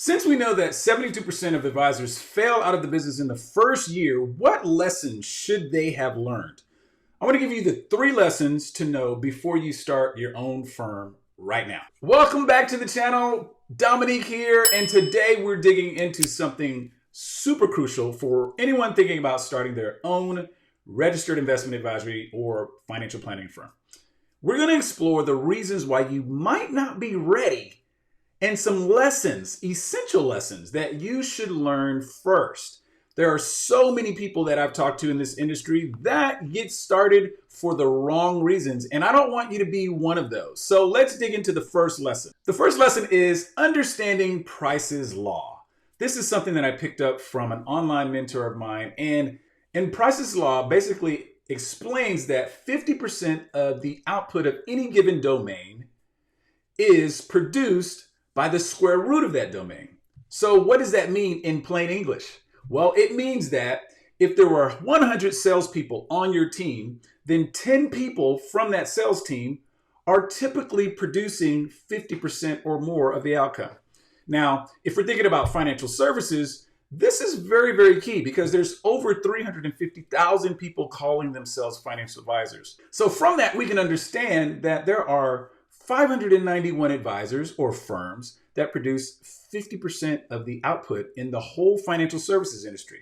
Since we know that 72% of advisors fail out of the business in the first year, what lessons should they have learned? I want to give you the 3 lessons to know before you start your own firm right now. Welcome back to the channel. Dominique here, and today we're digging into something super crucial for anyone thinking about starting their own registered investment advisory or financial planning firm. We're going to explore the reasons why you might not be ready and some lessons, essential lessons that you should learn first. There are so many people that I've talked to in this industry that get started for the wrong reasons, and I don't want you to be one of those. So let's dig into the first lesson. The first lesson is understanding Price's Law. This is something that I picked up from an online mentor of mine, and Price's Law basically explains that 50% of the output of any given domain is produced by the square root of that domain. So what does that mean in plain English? Well, it means that if there were 100 salespeople on your team, then 10 people from that sales team are typically producing 50% or more of the outcome. Now, if we're thinking about financial services, this is very, very key because there's over 350,000 people calling themselves financial advisors. So from that, we can understand that there are 591 advisors or firms that produce 50% of the output in the whole financial services industry.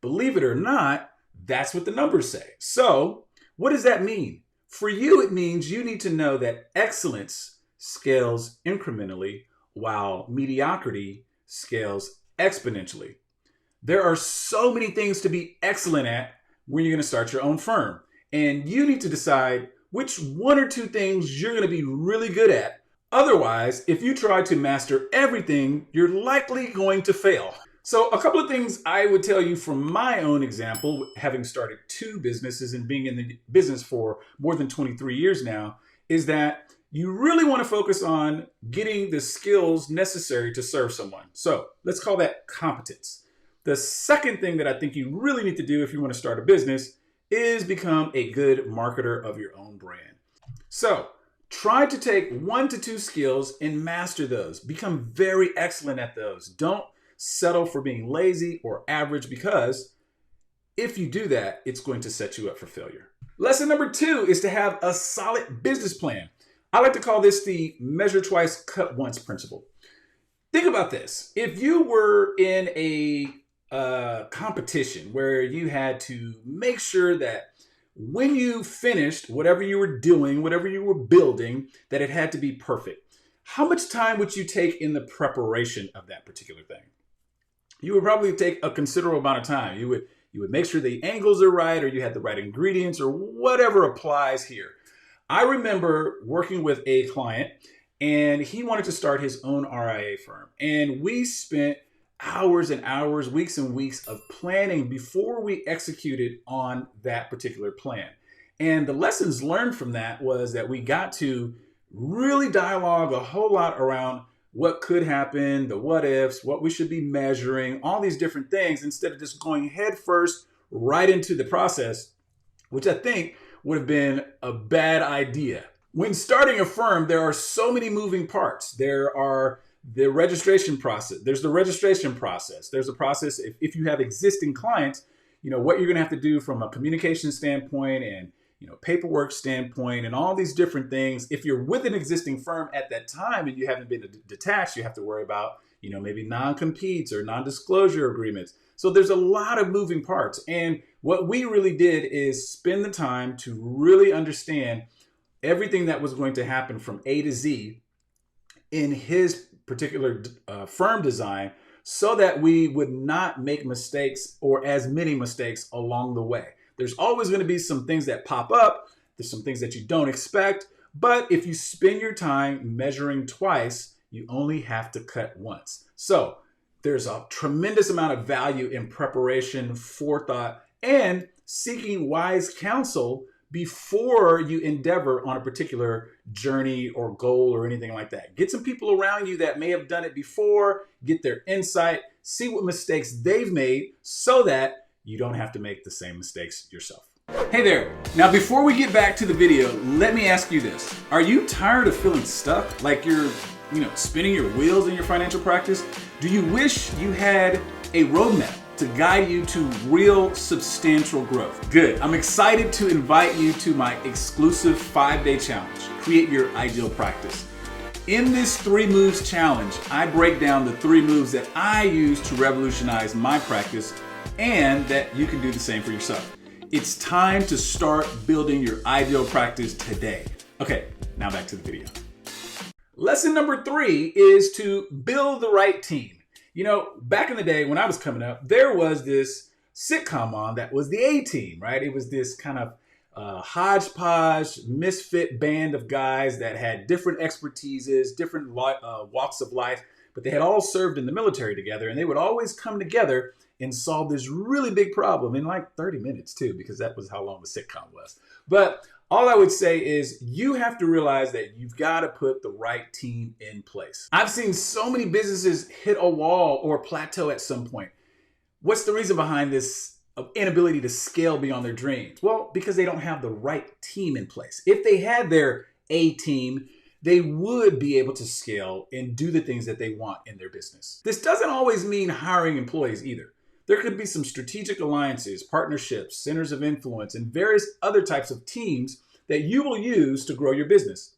Believe it or not, that's what the numbers say. So what does that mean? For you, it means you need to know that excellence scales incrementally while mediocrity scales exponentially. There are so many things to be excellent at when you're going to start your own firm. And you need to decide which 1 or 2 things you're going to be really good at. Otherwise, if you try to master everything, you're likely going to fail. So a couple of things I would tell you from my own example, having started 2 businesses and being in the business for more than 23 years now, is that you really want to focus on getting the skills necessary to serve someone. So let's call that competence. The second thing that I think you really need to do if you want to start a business is become a good marketer of your own brand. So try to take 1 to 2 skills and master those. Become very excellent at those. Don't settle for being lazy or average, because if you do that, it's going to set you up for failure. Lesson number 2 is to have a solid business plan. I like to call this the measure twice, cut once principle. Think about this. If you were in a competition where you had to make sure that when you finished whatever you were doing, whatever you were building, that it had to be perfect, how much time would you take in the preparation of that particular thing? You would probably take a considerable amount of time. You would make sure the angles are right, or you had the right ingredients, or whatever applies here. I remember working with a client, and he wanted to start his own RIA firm, and we spent hours and hours, weeks and weeks of planning before we executed on that particular plan. And the lessons learned from that was that we got to really dialogue a whole lot around what could happen, the what ifs, what we should be measuring, all these different things, instead of just going head first right into the process, which I think would have been a bad idea. When starting a firm, there are so many moving parts. There are the registration process. There's the registration process. There's a process if you have existing clients, what you're going to have to do from a communication standpoint and, paperwork standpoint and all these different things. If you're with an existing firm at that time and you haven't been detached, you have to worry about, maybe non-competes or non-disclosure agreements. So there's a lot of moving parts. And what we really did is spend the time to really understand everything that was going to happen from A to Z in his particular firm design, so that we would not make mistakes or as many mistakes along the way. There's always going to be some things that pop up. There's some things that you don't expect. But if you spend your time measuring twice, you only have to cut once. So there's a tremendous amount of value in preparation, forethought, and seeking wise counsel before you endeavor on a particular journey or goal or anything like that. Get some people around you that may have done it before, get their insight, see what mistakes they've made so that you don't have to make the same mistakes yourself. Hey there. Now, before we get back to the video, let me ask you this. Are you tired of feeling stuck? Like you're spinning your wheels in your financial practice? Do you wish you had a roadmap to guide you to real substantial growth? Good. I'm excited to invite you to my exclusive 5-day challenge, Create Your Ideal Practice. In this 3 moves challenge, I break down the 3 moves that I use to revolutionize my practice and that you can do the same for yourself. It's time to start building your ideal practice today. Okay, now back to the video. Lesson number 3 is to build the right team. Back in the day when I was coming up, there was this sitcom on that was the A-Team, right? It was this kind of hodgepodge, misfit band of guys that had different expertises, different walks of life, but they had all served in the military together, and they would always come together and solve this really big problem in like 30 minutes too, because that was how long the sitcom was. But all I would say is you have to realize that you've got to put the right team in place. I've seen so many businesses hit a wall or plateau at some point. What's the reason behind this inability to scale beyond their dreams? Well, because they don't have the right team in place. If they had their A team, they would be able to scale and do the things that they want in their business. This doesn't always mean hiring employees either. There could be some strategic alliances, partnerships, centers of influence, and various other types of teams that you will use to grow your business.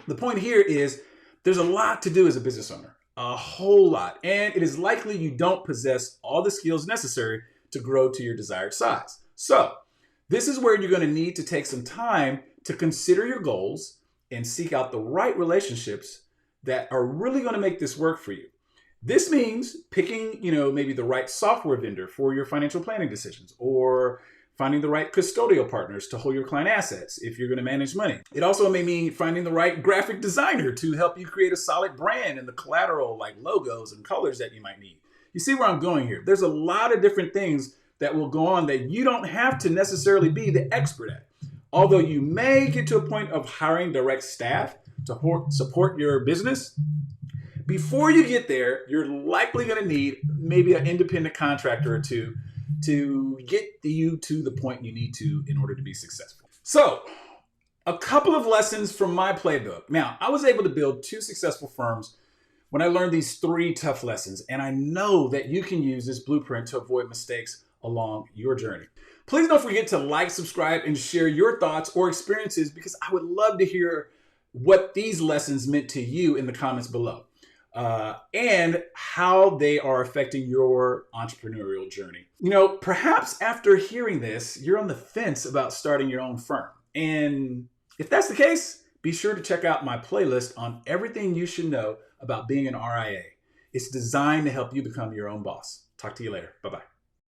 The point here is there's a lot to do as a business owner, a whole lot, and it is likely you don't possess all the skills necessary to grow to your desired size. So this is where you're going to need to take some time to consider your goals and seek out the right relationships that are really going to make this work for you. This means picking, maybe the right software vendor for your financial planning decisions, or finding the right custodial partners to hold your client assets if you're going to manage money. It also may mean finding the right graphic designer to help you create a solid brand and the collateral like logos and colors that you might need. You see where I'm going here? There's a lot of different things that will go on that you don't have to necessarily be the expert at. Although you may get to a point of hiring direct staff to support your business, before you get there, you're likely going to need maybe an independent contractor or two to get you to the point you need to in order to be successful. So, a couple of lessons from my playbook. Now, I was able to build 2 successful firms when I learned these 3 tough lessons, and I know that you can use this blueprint to avoid mistakes along your journey. Please don't forget to like, subscribe, and share your thoughts or experiences, because I would love to hear what these lessons meant to you in the comments below. And how they are affecting your entrepreneurial journey. Perhaps after hearing this, you're on the fence about starting your own firm. And if that's the case, be sure to check out my playlist on everything you should know about being an RIA. It's designed to help you become your own boss. Talk to you later. Bye-bye.